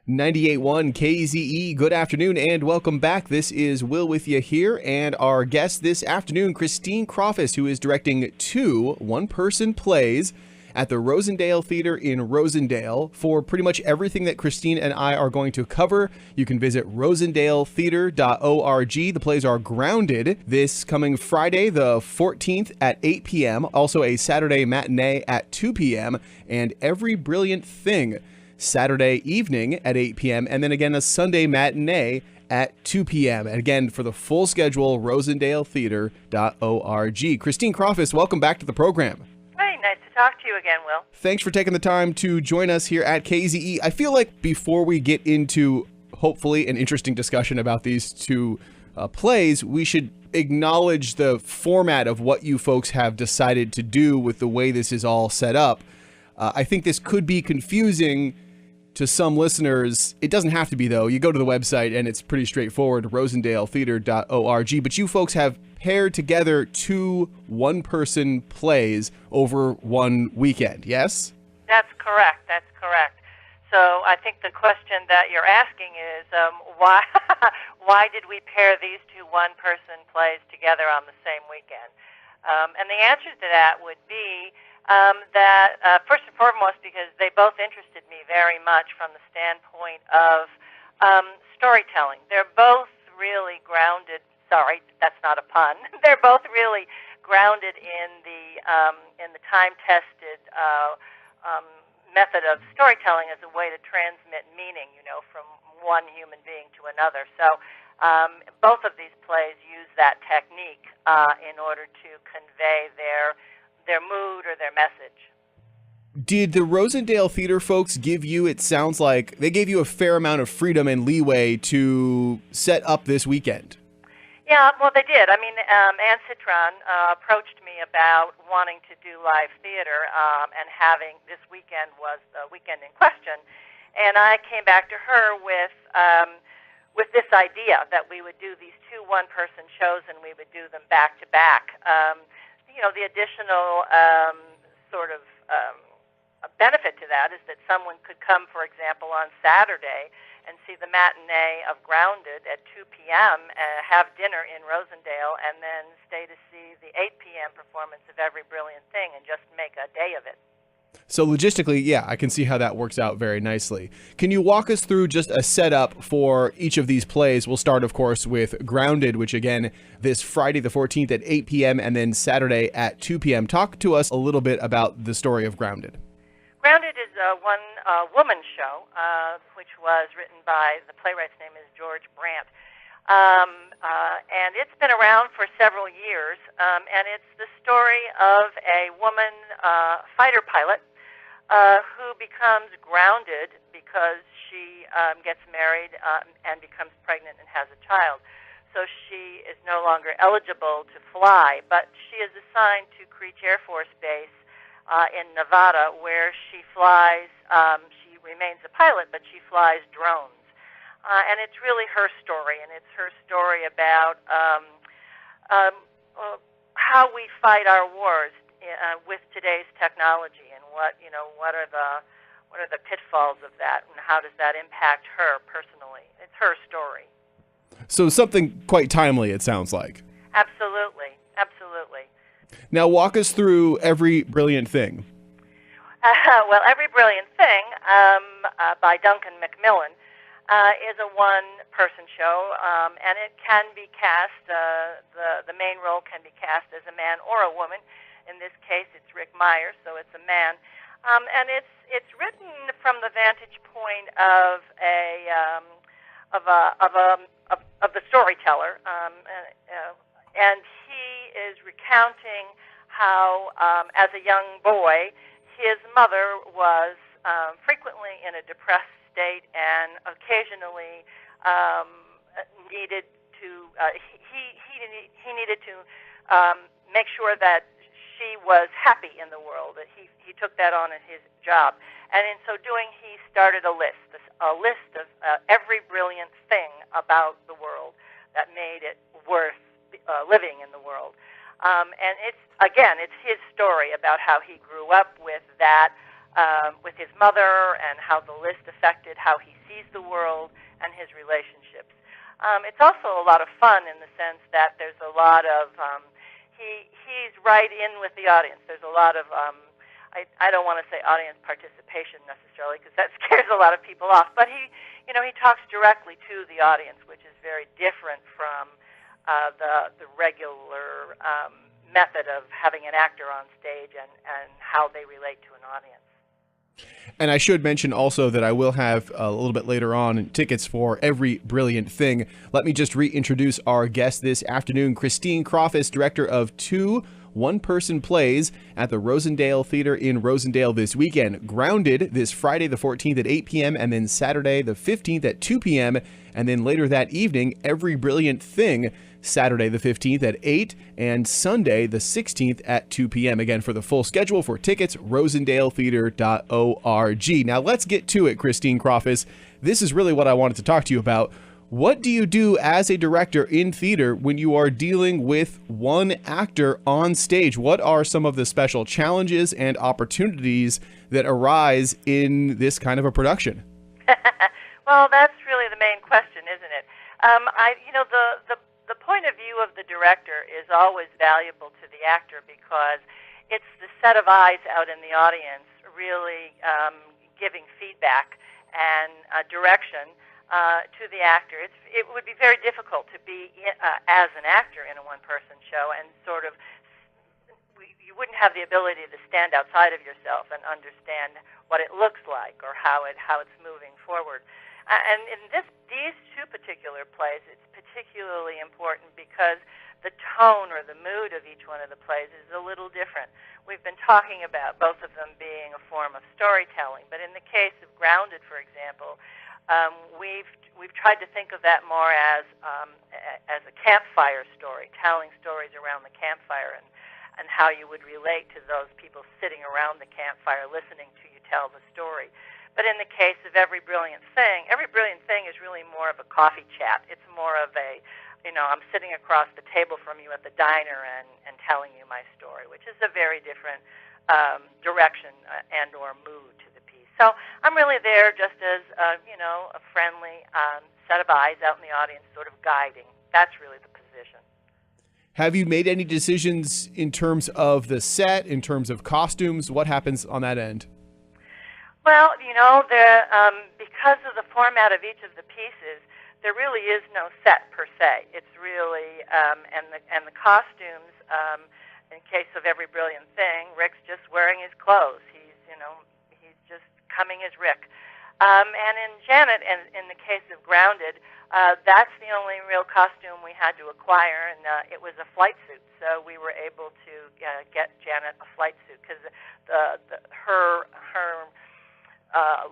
98.1 KZE, good afternoon and welcome back. This is Will with you here, and our guest this afternoon, Christine Crawfis, who is directing two one-person plays at the Rosendale Theater in Rosendale. For pretty much everything that Christine and I are going to cover, you can visit rosendaletheater.org. The plays are Grounded this coming Friday the 14th at 8 p.m., also a Saturday matinee at 2 p.m., and Every Brilliant Thing Saturday evening at 8 p.m., and then again a Sunday matinee at 2 p.m. And again, for the full schedule, rosendaletheater.org. Christine Crawfis, welcome back to the program. Hey, nice to talk to you again, Will. Thanks for taking the time to join us here at KZE. I feel like before we get into, hopefully, an interesting discussion about these two plays, we should acknowledge the format of what you folks have decided to do with the way this is all set up. I think this could be confusing to some listeners. It doesn't have to be, though. You go to the website and it's pretty straightforward, rosendaletheater.org. But you folks have paired together two one-person plays over one weekend, yes? That's correct. That's correct. So I think the question that you're asking is why why did we pair these two one-person plays together on the same weekend? And the answer to that would be that first and foremost, because they both interested me very much from the standpoint of storytelling. They're both really grounded. Sorry, that's not a pun. They're both really grounded in the time-tested method of storytelling as a way to transmit meaning, from one human being to another. So both of these plays use that technique in order to convey their mood or their message. Did the Rosendale Theater folks give you, it sounds like, they gave you a fair amount of freedom and leeway to set up this weekend? Yeah, well, they did. I mean, Ann Citron approached me about wanting to do live theater, and having this weekend was the weekend in question. And I came back to her with this idea that we would do these two one-person shows and we would do them back-to-back. The additional benefit to that is that someone could come, for example, on Saturday and see the matinee of Grounded at 2 p.m., have dinner in Rosendale, and then stay to see the 8 p.m. performance of Every Brilliant Thing and just make a day of it. So logistically, yeah, I can see how that works out very nicely. Can you walk us through just a setup for each of these plays? We'll start, of course, with Grounded, which again, this Friday the 14th at 8 p.m. and then Saturday at 2 p.m. Talk to us a little bit about the story of Grounded. Grounded is a one-woman show, which was written by, the playwright's name is George Brant. And it's been around for several years, and it's the story of a woman fighter pilot who becomes grounded because she gets married and becomes pregnant and has a child. So she is no longer eligible to fly, but she is assigned to Creech Air Force Base in Nevada, where she flies. She remains a pilot, but she flies drones. And it's really her story, and it's her story about how we fight our wars with today's technology, and what are the pitfalls of that, and how does that impact her personally. It's her story. So something quite timely, it sounds like. Absolutely, absolutely. Now walk us through Every Brilliant Thing. Well, Every Brilliant Thing by Duncan MacMillan is a one-person show, and it can be cast, the main role can be cast as a man or a woman. In this case, it's Rick Meyer, so it's a man. And it's written from the vantage point of the storyteller, and he is recounting how, as a young boy, his mother was frequently in a depressed state, and occasionally needed to he needed to make sure that she was happy in the world. That he took that on in his job, and in so doing, he started a list of every brilliant thing about the world that made it worth living in the world. And it's his story about how he grew up with that with his mother and how the list affected how he sees the world and his relationships. It's also a lot of fun in the sense that there's a lot of he's right in with the audience. There's a lot of I don't want to say audience participation necessarily because that scares a lot of people off. But he talks directly to the audience, which is very different from the regular method of having an actor on stage and how they relate to an audience. And I should mention also that I will have a little bit later on tickets for Every Brilliant Thing. Let me just reintroduce our guest this afternoon, Christine Crawfis, director of 2 one-person plays at the Rosendale Theater in Rosendale this weekend. Grounded this Friday the 14th at 8 p.m. and then Saturday the 15th at 2 p.m. And then later that evening, Every Brilliant Thing, Saturday the 15th at 8 and Sunday the 16th at 2 p.m. Again, for the full schedule for tickets, rosendaletheater.org. Now let's get to it, Christine Crawfis. This is really what I wanted to talk to you about. What do you do as a director in theater when you are dealing with one actor on stage? What are some of the special challenges and opportunities that arise in this kind of a production? Well, that's really the main question, isn't it? The point of view of the director is always valuable to the actor because it's the set of eyes out in the audience really giving feedback and direction to the actor. It would be very difficult to be as an actor in a one-person show and sort of you wouldn't have the ability to stand outside of yourself and understand what it looks like or how it's moving forward. And in these 2 particular plays, it's particularly important because the tone or the mood of each one of the plays is a little different. We've been talking about both of them being a form of storytelling, but in the case of Grounded, for example, we've tried to think of that more as a campfire story, telling stories around the campfire and how you would relate to those people sitting around the campfire listening to you tell the story. But in the case of Every Brilliant Thing is really more of a coffee chat. It's more of a, I'm sitting across the table from you at the diner and telling you my story, which is a very different direction and or mood to the piece. So I'm really there just as, a friendly set of eyes out in the audience sort of guiding. That's really the position. Have you made any decisions in terms of the set, in terms of costumes? What happens on that end? Well, because of the format of each of the pieces, there really is no set per se. It's really, and the costumes, in case of Every Brilliant Thing, Rick's just wearing his clothes. He's just coming as Rick. And in Janet, and in the case of Grounded, that's the only real costume we had to acquire, and it was a flight suit. So we were able to get Janet a flight suit because her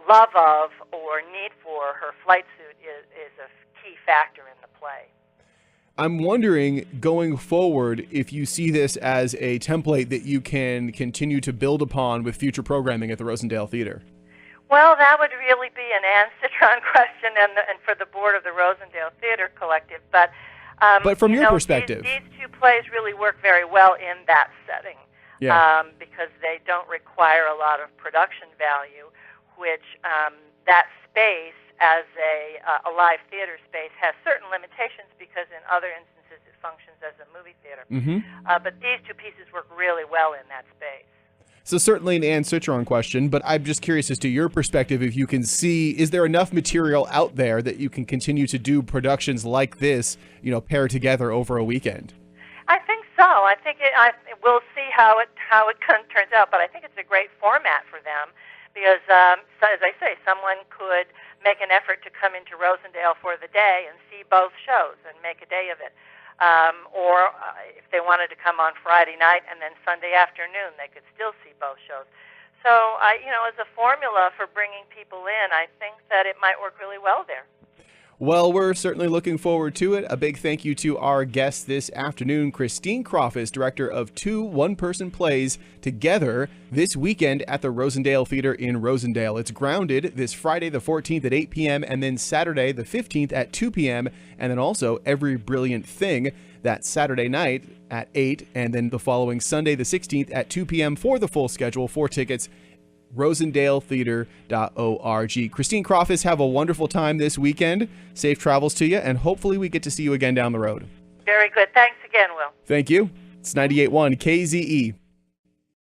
love of or need for her flight suit is a key factor in the play. I'm wondering, going forward, if you see this as a template that you can continue to build upon with future programming at the Rosendale Theater. Well, that would really be an Anne Citron question and for the board of the Rosendale Theater Collective. But from your perspective, these 2 plays really work very well in that setting because they don't require a lot of production value, which that space as a live theater space has certain limitations because in other instances it functions as a movie theater. Mm-hmm. But these 2 pieces work really well in that space. So certainly an Anne Citron question, but I'm just curious as to your perspective, if you can see, is there enough material out there that you can continue to do productions like this, pair together over a weekend? I think so. I think we'll see how it turns out, but I think it's a great format for them because, as I say, someone could make an effort to come into Rosendale for the day and see both shows and make a day of it. Or if they wanted to come on Friday night and then Sunday afternoon, they could still see both shows. So, as a formula for bringing people in, I think that it might work really well there. Well, we're certainly looking forward to it. A big thank you to our guest this afternoon, Christine Crawfis, director of 2 one-person plays together this weekend at the Rosendale Theater in Rosendale. It's Grounded this Friday the 14th at 8 p.m. and then Saturday the 15th at 2 p.m. and then also Every Brilliant Thing that Saturday night at 8 and then the following Sunday the 16th at 2 p.m. for the full schedule. For tickets, rosendaletheater.org. Christine Crawfis, have a wonderful time this weekend. Safe travels to you, and hopefully we get to see you again down the road. Very good. Thanks again, Will. Thank you. It's 98.1 KZE.